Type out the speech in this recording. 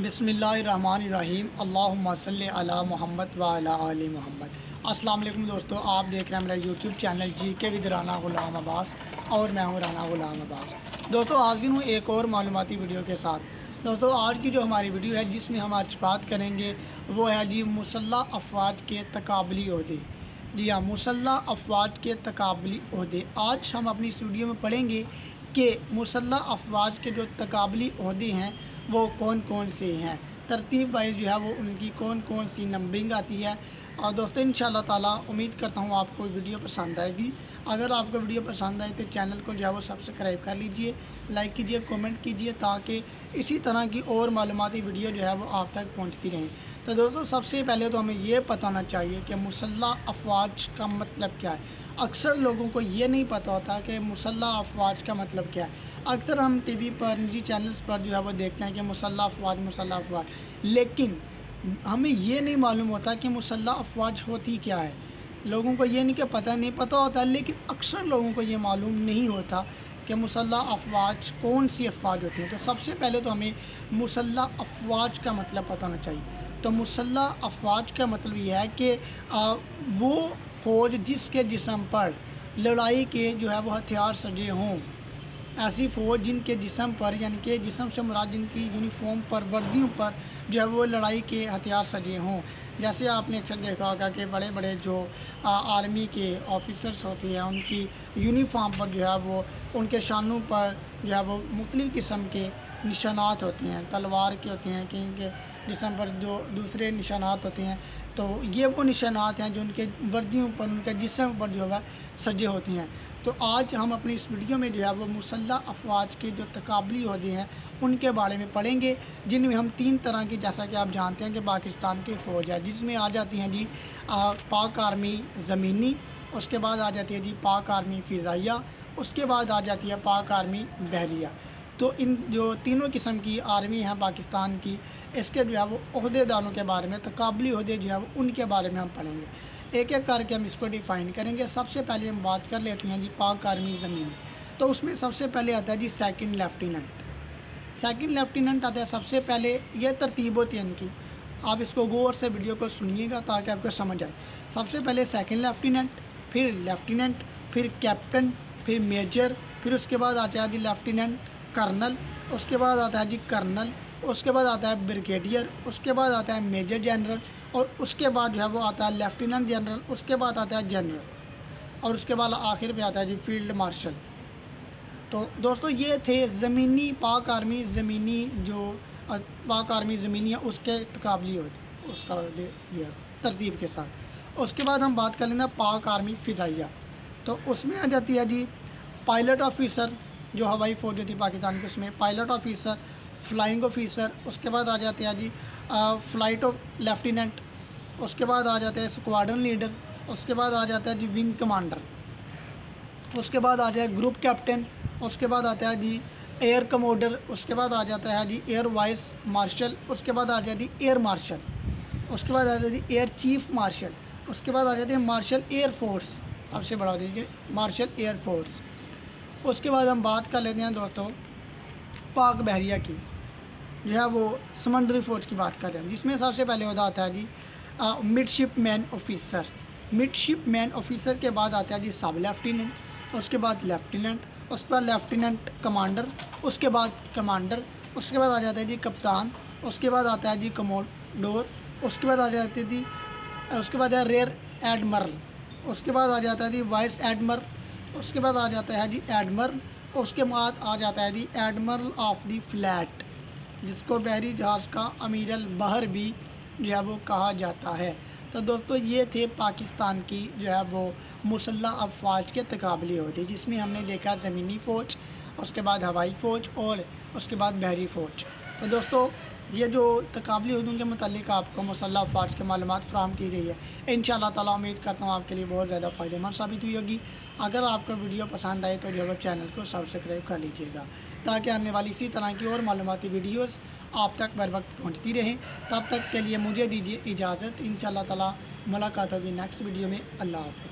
बिस्मिल्लाहिर्रहमानिर्रहीम अल्लाहुम्मा सल्ली अला मोहम्मद व अला आलि मोहम्मद। अस्सलाम वालेकुम दोस्तों, आप देख रहे हैं मेरा YouTube channel GK with Rana Ghulam Abbas और मैं हूं राना गुलाम अब्बास। दोस्तों हाजिर हूं एक और मालूमाती वीडियो के साथ। दोस्तों आज की जो हमारी वीडियो है जिसमें हम आज बात करेंगे वो है जी मुसल्लह अफवाज के तकाबली ओहदे। जी हाँ, मुसल्लह अफवाज के तकाबली ओहदे। आज हम अपनी इस वीडियो में पढ़ेंगे कि मुसल्लह अफवाज के जो तकाबली ओहदे हैं वो कौन कौन से हैं, तरतीब वाइज जो है वो उनकी कौन कौन सी नंबरिंग आती है। और दोस्तों इंशाल्लाह ताला उम्मीद करता हूँ आपको वीडियो पसंद आएगी। अगर आपको वीडियो पसंद आए तो चैनल को जो है वो सब्सक्राइब कर लीजिए, लाइक कीजिए, कमेंट कीजिए ताकि इसी तरह की और मालूमाती वीडियो जो है वो आप तक पहुँचती रहें। तो दोस्तों सबसे पहले तो हमें ये पता होना चाहिए कि मुसल्लह अफवाज का मतलब क्या है। अक्सर लोगों को ये नहीं पता होता कि मुसल्लह अफवाज का मतलब क्या है। अक्सर हम टीवी पर निजी चैनल्स पर जो है वो देखते हैं कि मुसल्लह अफवाज, लेकिन हमें ये नहीं मालूम होता कि मुसल्लह अफवाज होती क्या है। लोगों को ये नहीं पता होता, लेकिन अक्सर लोगों को ये मालूम नहीं होता कि मुसल्लह अफवाज कौन सी अफवाज होती हैं। तो सबसे पहले तो हमें मुसल्लह अफवाज का मतलब पता होना चाहिए। तो मुसल्लह अफवाज का मतलब ये है कि वो फ़ौज जिसके जिस्म पर लड़ाई के जो है वो हथियार सजे हों, ऐसी फ़ौज जिनके जिस्म पर, यानी कि जिस्म से मुराद जिनकी यूनिफॉर्म पर, वर्दियों पर जो है वो लड़ाई के हथियार सजे हों। जैसे आपने अक्सर देखा होगा कि बड़े बड़े जो आर्मी के ऑफिसर्स होते हैं उनकी यूनिफॉर्म पर जो है वो उनके शानों पर जो है वो मुख्तलिफ़ किस्म के निशानात होते हैं, तलवार के होते हैं, कहीं के जिस्म पर जो दूसरे निशानात होते हैं। तो ये वो निशानात हैं जो उनके वर्दियों पर, उनके जिस्म पर जो है सजे होती हैं। तो आज हम अपनी इस वीडियो में जो है वो मुसल्लह अफवाज के जो तकाबली ओहदे हैं उनके बारे में पढ़ेंगे, जिनमें हम तीन तरह की, जैसा कि आप जानते हैं कि पाकिस्तान की फ़ौज है जिसमें आ जाती हैं जी पाक आर्मी ज़मीनी, उसके बाद आ जाती है जी पाक आर्मी फ़िज़ाइया, उसके बाद आ जाती है पाक आर्मी बहरिया। तो इन जो तीनों किस्म की आर्मी हैं पाकिस्तान की, इसके जो है वो ओहदेदारों के बारे में, तकाबली ओहदे जो है वो उनके बारे में हम पढ़ेंगे। एक एक करके हम इसको डिफ़ाइन करेंगे। सबसे पहले हम बात कर लेते हैं जी पाक आर्मी ज़मीन। तो उसमें सबसे पहले आता है जी सेकंड लेफ्टिनेंट आता है सबसे पहले। ये तरतीब होती है इनकी, आप इसको गौर से वीडियो को सुनिएगा ताकि आपको समझ आए। सबसे पहले सेकंड लेफ्टिनेंट, फिर लेफ्टिनेंट, फिर कैप्टन, फिर मेजर, फिर उसके बाद आता है जी लेफ्टिनेंट कर्नल, उसके बाद आता है जी कर्नल, उसके बाद आता है ब्रिगेडियर, उसके बाद आता है मेजर जनरल, और उसके बाद जो है वो आता है लेफ्टिनेंट जनरल, उसके बाद आता है जनरल, और उसके बाद आखिर पे आता है जी फील्ड मार्शल। तो दोस्तों ये थे ज़मीनी पाक आर्मी ज़मीनी, जो पाक आर्मी ज़मीनी है उसके तकाबली होती उसका ये तरतीब के साथ। उसके बाद हम बात कर लेना पाक आर्मी फ़िज़ाइया। तो उसमें आ जाती है जी पायलट ऑफिसर, जो हवाई फ़ौज होती है पाकिस्तान की, उसमें पायलट ऑफिसर, फ्लाइंग ऑफिसर, उसके बाद आ जाते हैं जी फ़्लाइट ऑफ लेफ्टिनेंट, उसके बाद आ जाते हैं स्क्वाड्रन लीडर, उसके बाद आ जाता है जी विंग कमांडर, उसके बाद आ जाए ग्रुप कैप्टन, उसके बाद आता है जी एयर कमोडर, उसके बाद आ जाता है जी एयर वाइस मार्शल, उसके बाद आ जाती है एयर मार्शल, उसके बाद आ जाती है एयर चीफ मार्शल, उसके बाद आ जाती है मार्शल एयर फोर्स, सबसे बड़ा दीजिए मार्शल एयर फोर्स। उसके बाद हम बात कर लेते हैं दोस्तों पाक बहरिया की, जो है वो समंदरी फ़ौज की बात कर रहे हैं, जिसमें सबसे पहले होता आता है जी मिडशिपमैन ऑफिसर। मिडशिपमैन ऑफिसर के बाद आता है जी सब लेफ्टिनेंट, उसके बाद लेफ्टिनेंट, उसके बाद लेफ्टिनेंट कमांडर, उसके बाद कमांडर, उसके बाद आ जाता है जी कप्तान, उसके बाद आता है जी कमोडोर, उसके बाद आ जाती है जी उसके बाद है रेयर एडमरल, उसके बाद आ जाता है जी वाइस एडमरल, उसके बाद आ जाता है जी एडमरल, उसके बाद आ जाता है जी एडमरल ऑफ दी फ्लैट, जिसको बहरी जहाज़ का अमीर अल बहर भी जो है वो कहा जाता है। तो दोस्तों ये थे पाकिस्तान की जो है वो मुसल्लह अफवाज के तकाबली होती, जिसमें हमने देखा ज़मीनी फ़ौज, उसके बाद हवाई फ़ौज और उसके बाद बहरी फ़ौज। तो दोस्तों ये जो तकाबली होदों के मुतालिक आपको मुसल्लह अफवाज के मालूमात फ़राहम की गई है, इंशाअल्लाह ताला उम्मीद करता हूँ आपके लिए बहुत ज़्यादा फ़ायदेमंद साबित हुई होगी। अगर आपको वीडियो पसंद आए तो जो है चैनल को सब्सक्राइब कर लीजिएगा ताकि आने वाली इसी तरह की और मालूमाती वीडियोज़ आप तक बर वक्त पहुँचती रहें। तब तक के लिए मुझे दीजिए इजाज़त, इंशाअल्लाह ताला मुलाकात होगी नेक्स्ट वीडियो में। अल्लाह हाफ़िज़।